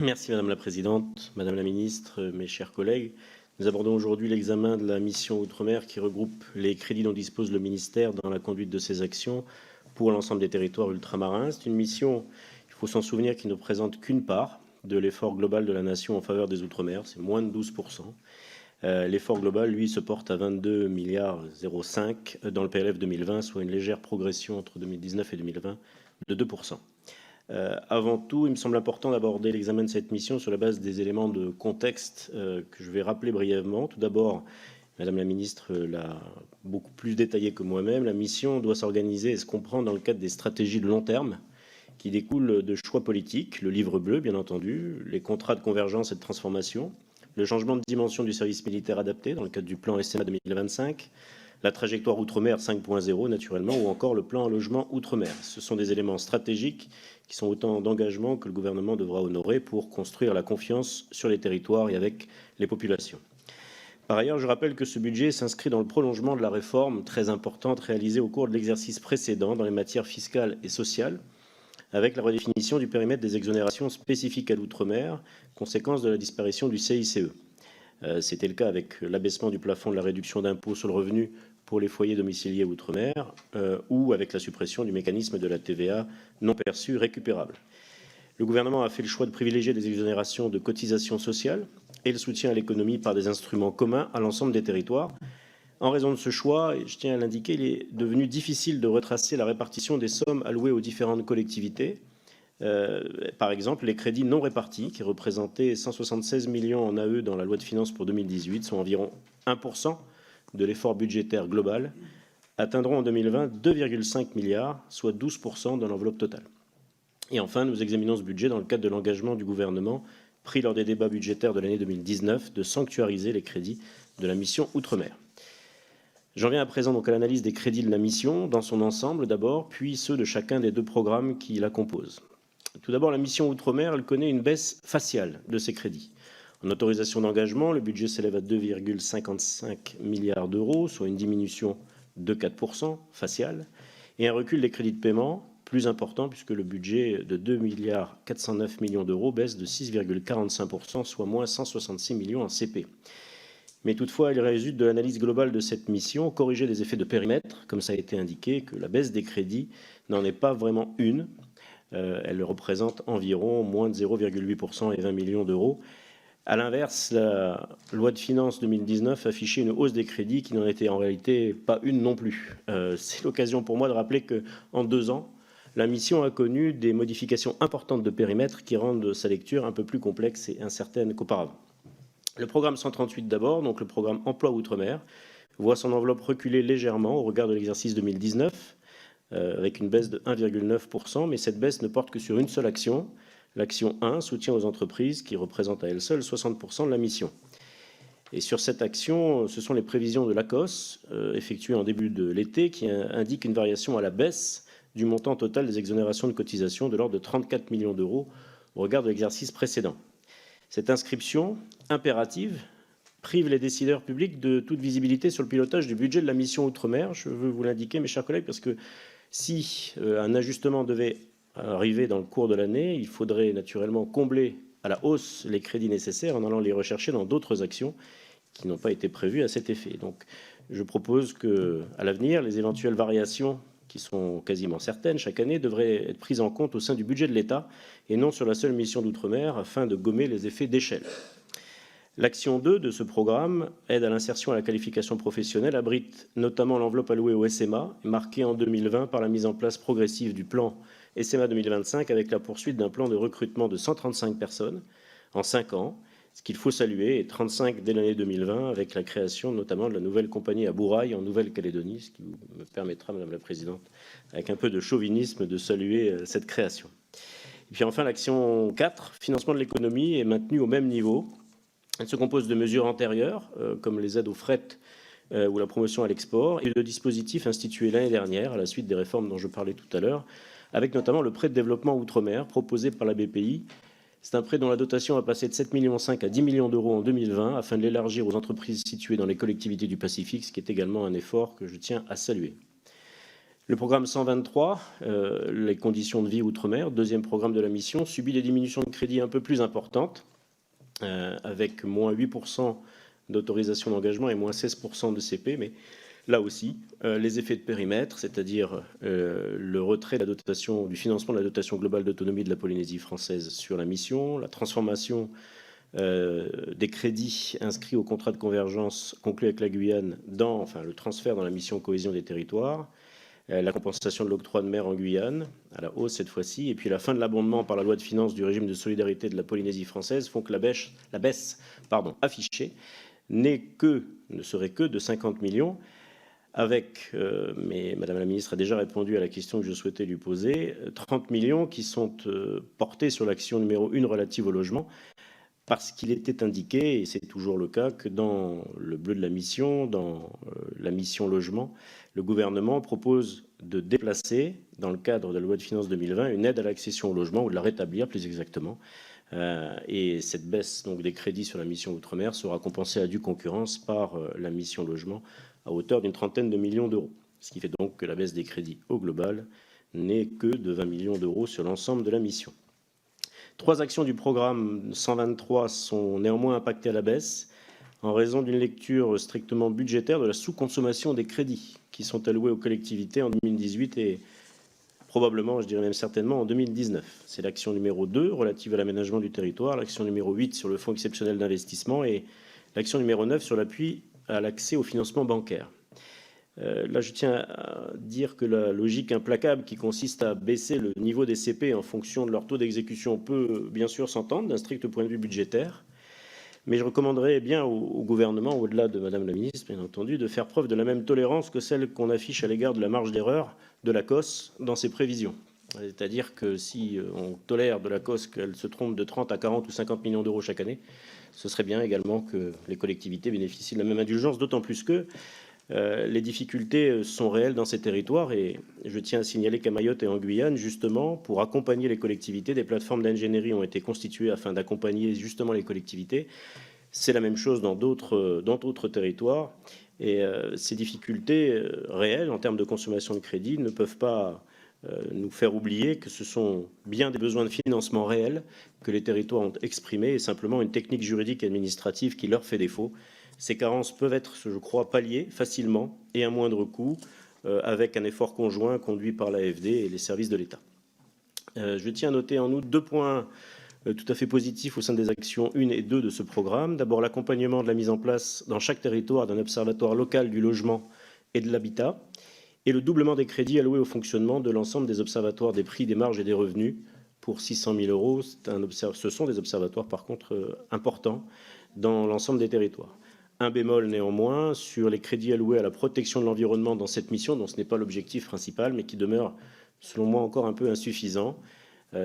Merci Madame la Présidente, Madame la Ministre, mes chers collègues. Nous abordons aujourd'hui l'examen de la mission Outre-mer qui regroupe les crédits dont dispose le ministère dans la conduite de ses actions pour l'ensemble des territoires ultramarins. C'est une mission, il faut s'en souvenir, qui ne présente qu'une part de l'effort global de la nation en faveur des Outre-mer, c'est moins de 12%. L'effort global, lui, se porte à 22,05 milliards dans le PLF 2020, soit une légère progression entre 2019 et 2020 de 2%. Avant tout, il me semble important d'aborder l'examen de cette mission sur la base des éléments de contexte que je vais rappeler brièvement. Tout d'abord, Madame la Ministre l'a beaucoup plus détaillé que moi-même, la mission doit s'organiser et se comprendre dans le cadre des stratégies de long terme qui découlent de choix politiques, le livre bleu bien entendu, les contrats de convergence et de transformation, le changement de dimension du service militaire adapté dans le cadre du plan SMA 2025, la trajectoire Outre-mer 5.0 naturellement, ou encore le plan logement Outre-mer. Ce sont des éléments stratégiques qui sont autant d'engagements que le gouvernement devra honorer pour construire la confiance sur les territoires et avec les populations. Par ailleurs, je rappelle que ce budget s'inscrit dans le prolongement de la réforme très importante réalisée au cours de l'exercice précédent dans les matières fiscales et sociales, avec la redéfinition du périmètre des exonérations spécifiques à l'outre-mer, conséquence de la disparition du CICE. C'était le cas avec l'abaissement du plafond de la réduction d'impôt sur le revenu pour les foyers domiciliés outre-mer ou avec la suppression du mécanisme de la TVA non perçue récupérable. Le gouvernement a fait le choix de privilégier des exonérations de cotisations sociales et le soutien à l'économie par des instruments communs à l'ensemble des territoires. En raison de ce choix, et je tiens à l'indiquer, il est devenu difficile de retracer la répartition des sommes allouées aux différentes collectivités. Par exemple, les crédits non répartis, qui représentaient 176 millions en AE dans la loi de finances pour 2018, sont environ 1% de l'effort budgétaire global, atteindront en 2020 2,5 milliards, soit 12% de l'enveloppe totale. Et enfin, nous examinons ce budget dans le cadre de l'engagement du gouvernement pris lors des débats budgétaires de l'année 2019 de sanctuariser les crédits de la mission Outre-mer. J'en viens à présent donc à l'analyse des crédits de la mission dans son ensemble d'abord, puis ceux de chacun des deux programmes qui la composent. Tout d'abord, la mission Outre-mer, elle connaît une baisse faciale de ses crédits. En autorisation d'engagement, le budget s'élève à 2,55 milliards d'euros, soit une diminution de 4% faciale, et un recul des crédits de paiement plus important puisque le budget de 2,409 milliards d'euros baisse de 6,45%, soit moins 166 millions en CP. Mais toutefois, il résulte de l'analyse globale de cette mission, corriger des effets de périmètre, comme ça a été indiqué, que la baisse des crédits n'en est pas vraiment une. Elle représente environ moins de 0,8% et 20 millions d'euros. À l'inverse, la loi de finances 2019 affichait une hausse des crédits qui n'en était en réalité pas une non plus. C'est l'occasion pour moi de rappeler qu'en 2 ans, la mission a connu des modifications importantes de périmètre qui rendent sa lecture un peu plus complexe et incertaine qu'auparavant. Le programme 138 d'abord, donc le programme Emploi Outre-mer, voit son enveloppe reculer légèrement au regard de l'exercice 2019, avec une baisse de 1,9%, mais cette baisse ne porte que sur une seule action, l'action 1, soutien aux entreprises, qui représente à elle seule 60% de la mission. Et sur cette action, ce sont les prévisions de l'ACOS, effectuées en début de l'été, qui indiquent une variation à la baisse du montant total des exonérations de cotisations de l'ordre de 34 millions d'euros au regard de l'exercice précédent. Cette inscription impérative prive les décideurs publics de toute visibilité sur le pilotage du budget de la mission Outre-mer. Je veux vous l'indiquer, mes chers collègues, parce que si un ajustement devait arriver dans le cours de l'année, il faudrait naturellement combler à la hausse les crédits nécessaires en allant les rechercher dans d'autres actions qui n'ont pas été prévues à cet effet. Donc, je propose qu'à l'avenir, les éventuelles variations qui sont quasiment certaines chaque année, devraient être prises en compte au sein du budget de l'État et non sur la seule mission d'outre-mer afin de gommer les effets d'échelle. L'action 2 de ce programme, aide à l'insertion à la qualification professionnelle, abrite notamment l'enveloppe allouée au SMA, marquée en 2020 par la mise en place progressive du plan SMA 2025 avec la poursuite d'un plan de recrutement de 135 personnes en 5 ans, ce qu'il faut saluer, et 35 dès l'année 2020 avec la création notamment de la nouvelle compagnie à Bourail en Nouvelle-Calédonie, ce qui me permettra, Madame la Présidente, avec un peu de chauvinisme, de saluer cette création. Et puis enfin, l'action 4, financement de l'économie, est maintenue au même niveau. Elle se compose de mesures antérieures, comme les aides au fret ou la promotion à l'export, et de dispositifs institués l'année dernière, à la suite des réformes dont je parlais tout à l'heure, avec notamment le prêt de développement outre-mer proposé par la BPI. C'est un prêt dont la dotation va passer de 7,5 millions à 10 millions d'euros en 2020, afin de l'élargir aux entreprises situées dans les collectivités du Pacifique, ce qui est également un effort que je tiens à saluer. Le programme 123, les conditions de vie outre-mer, deuxième programme de la mission, subit des diminutions de crédit un peu plus importantes, avec moins 8% d'autorisation d'engagement et moins 16% de CP, mais là aussi, les effets de périmètre, c'est-à-dire le retrait de la dotation, du financement de la dotation globale d'autonomie de la Polynésie française sur la mission, la transformation des crédits inscrits au contrat de convergence conclu avec la Guyane le transfert dans la mission cohésion des territoires, la compensation de l'octroi de mer en Guyane, à la hausse cette fois-ci, et puis la fin de l'abondement par la loi de finances du régime de solidarité de la Polynésie française font que la baisse affichée ne serait que de 50 millions, avec, mais Madame la Ministre a déjà répondu à la question que je souhaitais lui poser, 30 millions qui sont portés sur l'action numéro 1 relative au logement, parce qu'il était indiqué, et c'est toujours le cas, que dans le bleu de la mission, dans la mission logement, le gouvernement propose de déplacer, dans le cadre de la loi de finances 2020, une aide à l'accession au logement, ou de la rétablir plus exactement. Et cette baisse donc, des crédits sur la mission Outre-mer sera compensée à due concurrence par la mission logement à hauteur d'une trentaine de millions d'euros. Ce qui fait donc que la baisse des crédits au global n'est que de 20 millions d'euros sur l'ensemble de la mission. 3 actions du programme 123 sont néanmoins impactées à la baisse en raison d'une lecture strictement budgétaire de la sous-consommation des crédits qui sont alloués aux collectivités en 2018 et probablement, je dirais même certainement, en 2019. C'est l'action numéro 2 relative à l'aménagement du territoire, l'action numéro 8 sur le fonds exceptionnel d'investissement et l'action numéro 9 sur l'appui à l'accès au financement bancaire. Là, je tiens à dire que la logique implacable qui consiste à baisser le niveau des CP en fonction de leur taux d'exécution peut bien sûr s'entendre d'un strict point de vue budgétaire, mais je recommanderais bien au gouvernement, au-delà de Madame la Ministre, bien entendu, de faire preuve de la même tolérance que celle qu'on affiche à l'égard de la marge d'erreur de la COS dans ses prévisions. C'est-à-dire que si on tolère de la COS qu'elle se trompe de 30 à 40 ou 50 millions d'euros chaque année, ce serait bien également que les collectivités bénéficient de la même indulgence, d'autant plus que les difficultés sont réelles dans ces territoires et je tiens à signaler qu'à Mayotte et en Guyane, justement, pour accompagner les collectivités, des plateformes d'ingénierie ont été constituées afin d'accompagner justement les collectivités. C'est la même chose dans d'autres territoires et ces difficultés réelles en termes de consommation de crédit ne peuvent pas nous faire oublier que ce sont bien des besoins de financement réels que les territoires ont exprimés et simplement une technique juridique et administrative qui leur fait défaut. Ces carences peuvent être, je crois, palliées facilement et à moindre coût avec un effort conjoint conduit par l'AFD et les services de l'État. Je tiens à noter en outre 2 points tout à fait positifs au sein des actions 1 et 2 de ce programme. D'abord, l'accompagnement de la mise en place dans chaque territoire d'un observatoire local du logement et de l'habitat et le doublement des crédits alloués au fonctionnement de l'ensemble des observatoires des prix, des marges et des revenus pour 600 000 euros. Ce sont des observatoires, par contre, importants dans l'ensemble des territoires. Un bémol néanmoins sur les crédits alloués à la protection de l'environnement dans cette mission, dont ce n'est pas l'objectif principal, mais qui demeure, selon moi, encore un peu insuffisant.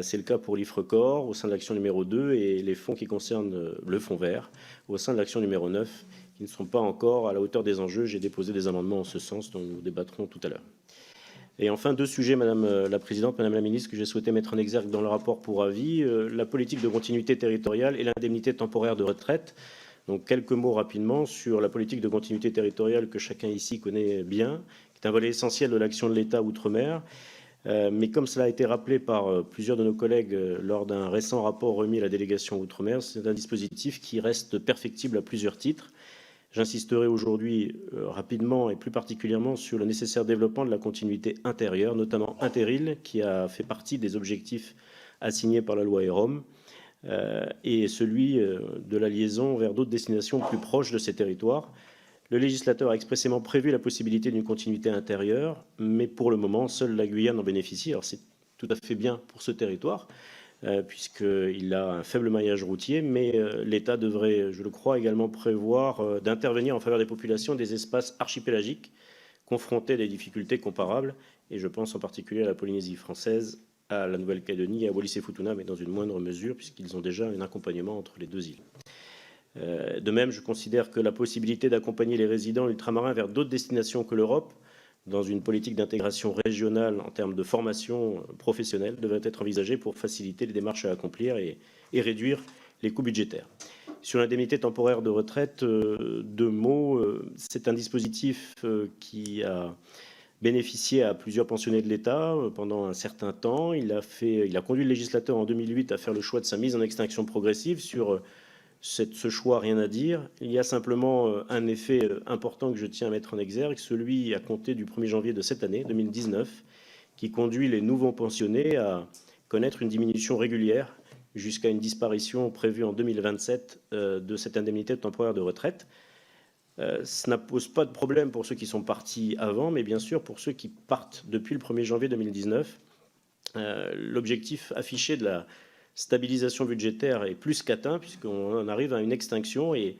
C'est le cas pour l'IFRECOR au sein de l'action numéro 2 et les fonds qui concernent le fonds vert au sein de l'action numéro 9, qui ne sont pas encore à la hauteur des enjeux. J'ai déposé des amendements en ce sens dont nous débattrons tout à l'heure. Et enfin, 2 sujets, Madame la Présidente, Madame la Ministre, que j'ai souhaité mettre en exergue dans le rapport pour avis, la politique de continuité territoriale et l'indemnité temporaire de retraite. Donc quelques mots rapidement sur la politique de continuité territoriale que chacun ici connaît bien, qui est un volet essentiel de l'action de l'État outre-mer. Mais comme cela a été rappelé par plusieurs de nos collègues lors d'un récent rapport remis à la délégation outre-mer, c'est un dispositif qui reste perfectible à plusieurs titres. J'insisterai aujourd'hui rapidement et plus particulièrement sur le nécessaire développement de la continuité intérieure, notamment interil, qui a fait partie des objectifs assignés par la loi EROM, et celui de la liaison vers d'autres destinations plus proches de ces territoires. Le législateur a expressément prévu la possibilité d'une continuité intérieure, mais pour le moment, seule la Guyane en bénéficie. Alors c'est tout à fait bien pour ce territoire, puisqu'il a un faible maillage routier, mais l'État devrait, je le crois, également prévoir d'intervenir en faveur des populations des espaces archipélagiques confrontés à des difficultés comparables, et je pense en particulier à la Polynésie française, à la Nouvelle-Calédonie et à Wallis et Futuna, mais dans une moindre mesure, puisqu'ils ont déjà un accompagnement entre les 2 îles. De même, je considère que la possibilité d'accompagner les résidents ultramarins vers d'autres destinations que l'Europe, dans une politique d'intégration régionale en termes de formation professionnelle, devrait être envisagée pour faciliter les démarches à accomplir et réduire les coûts budgétaires. Sur l'indemnité temporaire de retraite, 2 mots. C'est un dispositif qui a bénéficié à plusieurs pensionnés de l'État pendant un certain temps. Il a conduit le législateur en 2008 à faire le choix de sa mise en extinction progressive. Sur ce choix, rien à dire. Il y a simplement un effet important que je tiens à mettre en exergue, celui à compter du 1er janvier de cette année, 2019, qui conduit les nouveaux pensionnés à connaître une diminution régulière jusqu'à une disparition prévue en 2027 de cette indemnité temporaire de retraite. Ça ne pose pas de problème pour ceux qui sont partis avant, mais bien sûr pour ceux qui partent depuis le 1er janvier 2019. L'objectif affiché de la stabilisation budgétaire est plus qu'atteint, puisqu'on en arrive à une extinction, et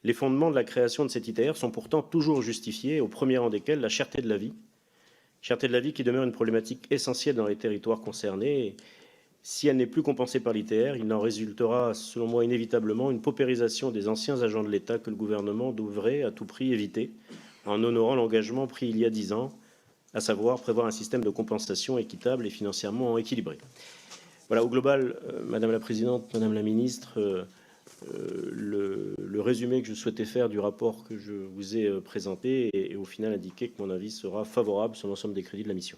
les fondements de la création de cet ITR sont pourtant toujours justifiés, au premier rang desquels la cherté de la vie. Cherté de la vie qui demeure une problématique essentielle dans les territoires concernés. Et si elle n'est plus compensée par l'ITR, il en résultera, selon moi, inévitablement une paupérisation des anciens agents de l'État que le gouvernement devrait à tout prix éviter, en honorant l'engagement pris il y a 10 ans, à savoir prévoir un système de compensation équitable et financièrement équilibré. Voilà, au global, Madame la Présidente, Madame la Ministre, le résumé que je souhaitais faire du rapport que je vous ai présenté et au final indiqué que mon avis sera favorable sur l'ensemble des crédits de la mission.